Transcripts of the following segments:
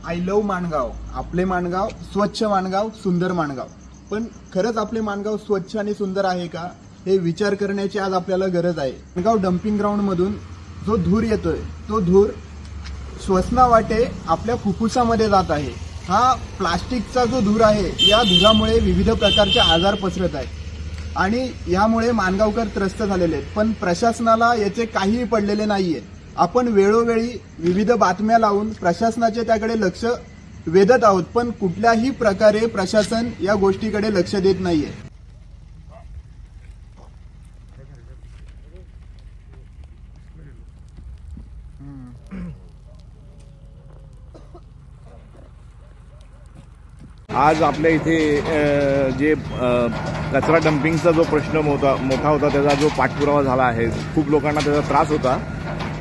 I love Mangaon, आपले माणगाव स्वच्छ माणगाव, सुंदर माणगाव. पण खरंच आपले माणगाव स्वच्छ आणि सुंदर आहे का, हे विचार करण्याची आज आपल्याला गरज आहे. माणगाव डम्पिंग ग्राउंड मधून जो धूर येतोय, तो धूर श्वसनावाटे आपल्या फुफ्फुसामध्ये जात आहे. हा प्लास्टिकचा जो धूर आहे, या धुरामुळे विविध प्रकारचे आजार पसरत आहेत आणि यामुळे माणगावकर त्रस्त झालेले आहेत. पण प्रशासनाला याचे काहीही पडलेले नाहीये. आपण वेळोवेळी विविध बातम्या लावून प्रशासनाचे त्याकडे लक्ष वेधत आहोत, पण कुठल्याही प्रकारे प्रशासन या गोष्टीकडे लक्ष देत नाहीये. आज आपल्या इथे जे कचरा डम्पिंगचा जो प्रश्न मोठा होता, त्याचा जो पाठपुरावा झाला आहे, खूप लोकांना त्याचा त्रास होता.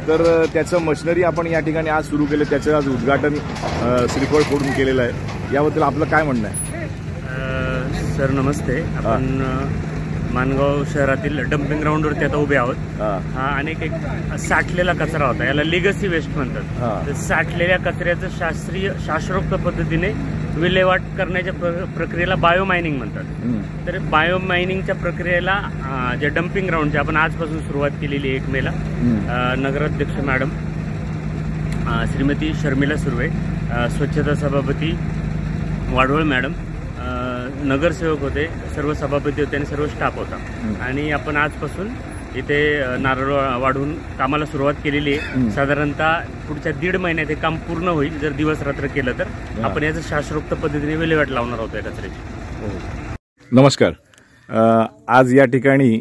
तर त्याचं मशिनरी आपण या ठिकाणी आज सुरू केलं, त्याचं आज उद्घाटन श्रीफळ फोडून केलेलं आहे. याबद्दल आपलं काय म्हणणं आहे? सर नमस्ते. आपण माणगाव शहरातील डम्पिंग ग्राउंडवरती आता उभे आहोत. हा अनेक एक साठलेला कचरा होता, याला लिगसी वेस्ट म्हणतात. तर साठलेल्या कचऱ्याचं शास्त्रोक्त पद्धतीने विल्हेवाट करण्याच्या प्रक्रियेला बायोमायनिंग म्हणतात. तर बायोमायनिंगच्या प्रक्रियेला ज्या डम्पिंग ग्राउंडची आपण आजपासून सुरुवात केलेली आहे 1 मेला, नगराध्यक्ष मॅडम श्रीमती शर्मिला सुर्वे, स्वच्छता सभापती वाढवळ मॅडम, नगरसेवक होते, सर्व सभापती होते आणि सर्व स्टाफ होता. आणि आपण आजपासून इथे नारळ वाढवून कामाला सुरुवात केलेली आहे. साधारणतः पुढच्या 1.5 महिन्यात हे काम पूर्ण होईल. जर दिवस रात्र केलं तर आपण याचं शास्त्रोक्त पद्धतीने विल्हेवाट लावणार आहोत या कचऱ्याची. नमस्कार. आज या ठिकाणी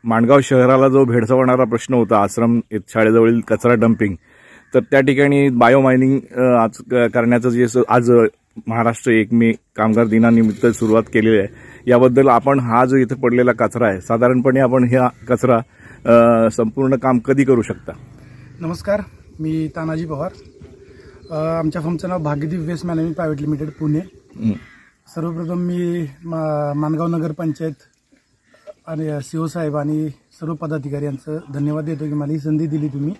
माणगाव शहराला जो भेडसावणारा प्रश्न होता, आश्रम शाळेजवळील कचरा डम्पिंग, तर त्या ठिकाणी बायोमायनिंग आज करण्याचं जे आज महाराष्ट्र 1 मे कामगार दिनानिमित्त सुरुवात केलेली आहे. याबद्दल आपण हा जो इथे पडलेला कचरा आहे, साधारणपणे आपण हा कचरा संपूर्ण काम कधी करू शकता? नमस्कार, मी तानाजी पवार. आमच्या फर्मचं नाव Bhagyadeep waste management private limited Pune. सर्वप्रथम मी माणगाव नगरपंचायत आणि सीओ साहेब आणि सर्व पदाधिकारी यांचं धन्यवाद देतो की मला ही संधी दिली तुम्ही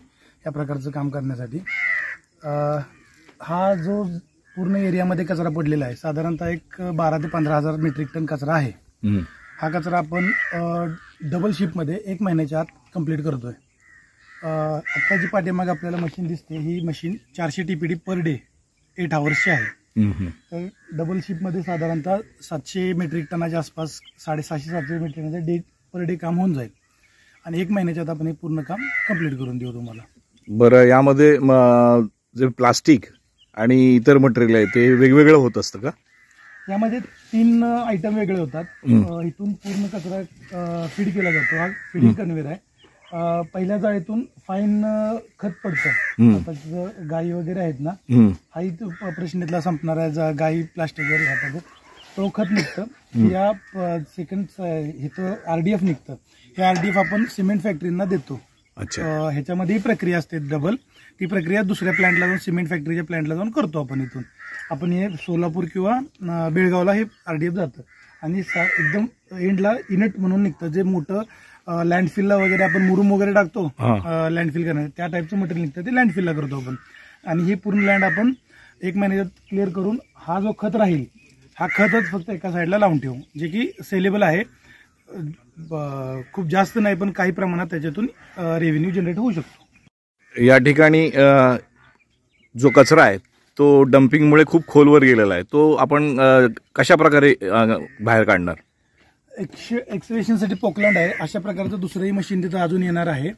या प्रकारचं काम करण्यासाठी. हा जो पूर्ण एरियामध्ये कचरा पडलेला आहे, साधारणतः एक 12 ते 15 हजार मेट्रिक टन कचरा आहे. हा कचरा आपण डबल शिफ्टमध्ये 1 महिन्याच्या आत कंप्लीट करतोय. आत्ता जी पाठीमागे आपल्याला मशीन दिसते, ही मशीन 400 TPD पर डे 8 आवर्सची आहे. तर डबल शिफ्टमध्ये साधारणतः 700 मेट्रिक टनाच्या आसपास 750-700 मेट्रिक टनाचं डे पर डे काम होऊन जाईल आणि 1 महिन्याच्या आत आपण हे पूर्ण काम कंप्लीट करून देऊ तुम्हाला. बरं, यामध्ये जे प्लास्टिक आणि इतर मटेरियल आहे ते वेगवेगळं होत असतं का? यामध्ये 3 आयटम वेगळे होतात. इथून पूर्ण कचरा फीड केला जातो. हा फीडिंग कन्व्हेअर आहे. पहिल्या जाळीतून फाईन खत पडतं. आता गायी वगैरे आहेत ना, हाही प्रश्नातला संपणार आहे. गायी प्लास्टिक वगैरे खातात, तो खत निघतं. या सेकंड इथं RDF निघतं. हे RDF आपण सिमेंट फॅक्टरींना देतो. ह्याच्यामध्ये ही प्रक्रिया असते डबल. ती प्रक्रिया दुसऱ्या प्लॅन्टला जाऊन, सिमेंट फॅक्टरीच्या प्लॅन्टला जाऊन करतो आपण. इथून आपण हे सोलापूर किंवा बेळगावला हे RDF जातं आणि एकदम एंडला इनट म्हणून निघतं. जे मोठं लँडफिलला वगैरे आपण मुरुम वगैरे टाकतो लँडफिल करण्याचं, त्या टाईपचं मटेरियल निघतं, ते लँडफिलला करतो आपण. आणि ही पूर्ण लँड आपण 1 महिन्यात क्लिअर करून हा जो खत राहील, हा खतच फक्त एका साईडला लावून ठेवू, जे की सेलेबल आहे. खूप जास्त नाही, पण काही प्रमाणात त्याच्यातून रेव्हेन्यू जनरेट होऊ शकतो. या ठिकाणी जो कचरा आहे तो डम्पिंगमुळे खूप खोलवर गेलेला आहे, तो आपण कशा प्रकारे बाहेर काढणार? एक्सवेशनसाठी पोकलँड आहे. अशा प्रकारचं दुसरंही मशीन तिथं अजून येणार आहे.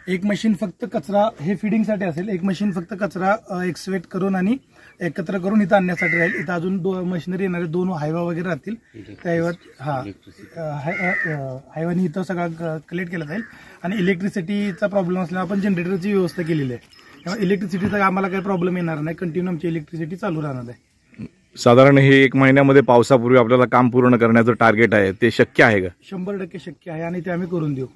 एक मशीन फक्त कचरा हे फिडिंगसाठी असेल, एक मशीन फक्त कचरा एक्सवेट करून आणि एकत्र करून इथं आणण्यासाठी राहील. इथं अजून 2 मशिनरी येणार आहे. 2 हायवा वगैरे राहतील. त्या हायवानी इथं सगळा कलेक्ट केला जाईल. आणि इलेक्ट्रिसिटीचा प्रॉब्लेम असल्यामुळे आपण जनरेटरची व्यवस्था केलेली आहे. त्यामुळे इलेक्ट्रिसिटीचा आम्हाला काही प्रॉब्लेम येणार नाही. कंटिन्यू आमची इलेक्ट्रिसिटी चालू राहणार आहे. साधारण हे 1 महिन्यामध्ये पावसापूर्वी आपल्याला काम पूर्ण करण्याचं टार्गेट आहे, ते शक्य आहे का? 100% शक्य आहे आणि ते आम्ही करून देऊ.